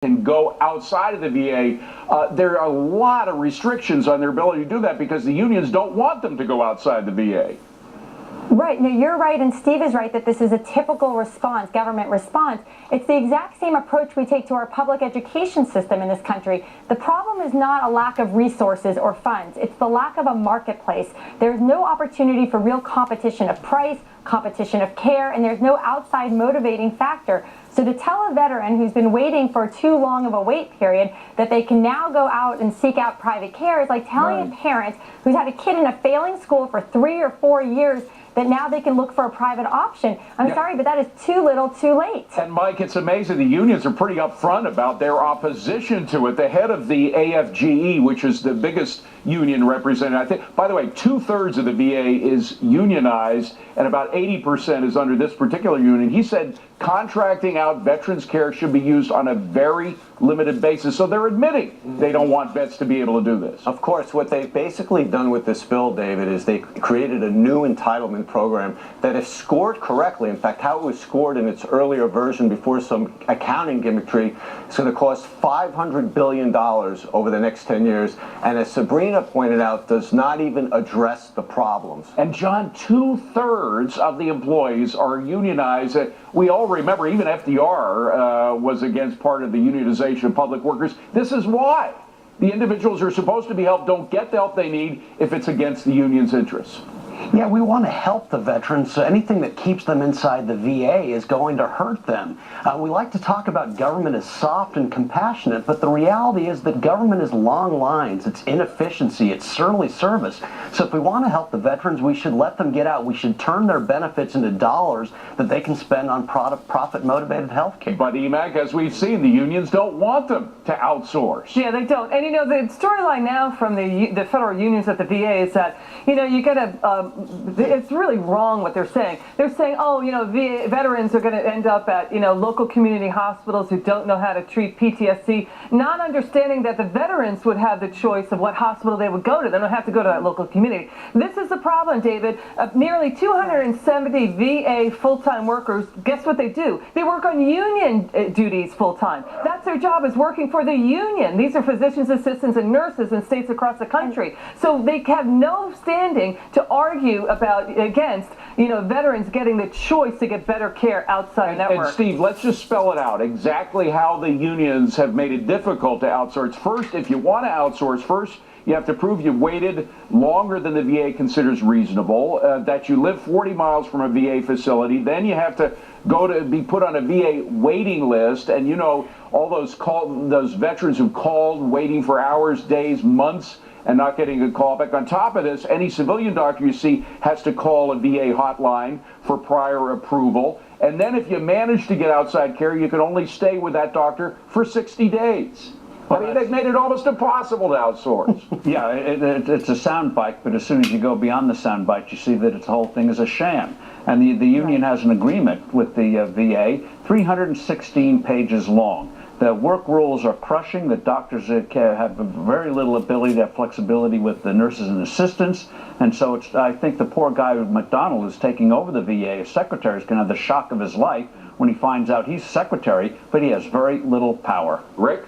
can go outside of the VA, there are a lot of restrictions on their ability to do that because the unions don't want them to go outside the VA. Right. No, you're right, and Steve is right that this is a typical response, government response. It's the exact same approach we take to our public education system in this country. The problem is not a lack of resources or funds. It's the lack of a marketplace. There's no opportunity for real competition of price, competition of care, and there's no outside motivating factor. So to tell a veteran who's been waiting for too long of a wait period that they can now go out and seek out private care is like telling a parent who's had a kid in a failing school for 3 or 4 years that now they can look for a private option. I'm sorry, but that is too little too late. And Mike, it's amazing. The unions are pretty upfront about their opposition to it. The head of the AFGE, which is the biggest union representative, I think, by the way, 2/3 of the VA is unionized and about 80% is under this particular union. He said contracting out veterans care should be used on a very limited basis. So they're admitting they don't want vets to be able to do this. Of course, what they've basically done with this bill, David, is they created a new entitlement program that if scored correctly, in fact, how it was scored in its earlier version before some accounting gimmickry, it's going to cost $500 billion over the next 10 years. And as Sabrina pointed out, does not even address the problems. And John, 2/3 of the employees are unionized. We all remember even FDR was against part of the unionization of public workers. This is why. The individuals who are supposed to be helped don't get the help they need if it's against the union's interests. Yeah, we want to help the veterans, so anything that keeps them inside the VA is going to hurt them. We like to talk about government as soft and compassionate, but the reality is that government is long lines, it's inefficiency, it's surly service. So if we want to help the veterans, we should let them get out. We should turn their benefits into dollars that they can spend on profit-motivated health care. But EMAC, as we've seen, the unions don't want them to outsource. Yeah, they don't. And, you know, the storyline now from the federal unions at the VA is that, you know, you got to it's really wrong what they're saying. They're saying, oh, you know, VA veterans are going to end up at, you know, local community hospitals who don't know how to treat PTSD, not understanding that the veterans would have the choice of what hospital they would go to. They don't have to go to that local community. This is the problem, David. Nearly 270 VA full-time workers, guess what they do? They work on union duties full-time. That's their job, is working for the union. These are physicians, assistants, and nurses in states across the country. So they have no standing to argue against, you know, veterans getting the choice to get better care outside network. And Steve, let's just spell it out exactly how the unions have made it difficult to outsource. First, if you want to outsource, first you have to prove you've waited longer than the VA considers reasonable, that you live 40 miles from a VA facility. Then you have to go to be put on a VA waiting list, and you know all those veterans who called waiting for hours, days, months, and not getting a call back. On top of this, any civilian doctor you see has to call a VA hotline for prior approval. And then if you manage to get outside care, you can only stay with that doctor for 60 days. I mean, they've made it almost impossible to outsource. Yeah, it's a soundbite, but as soon as you go beyond the soundbite, you see that the whole thing is a sham. And the union has an agreement with the VA, 316 pages long. The work rules are crushing. The doctors have very little ability to have flexibility with the nurses and assistants. And so I think the poor guy McDonald is taking over the VA as secretary is going to have the shock of his life when he finds out he's secretary, but he has very little power. Rick?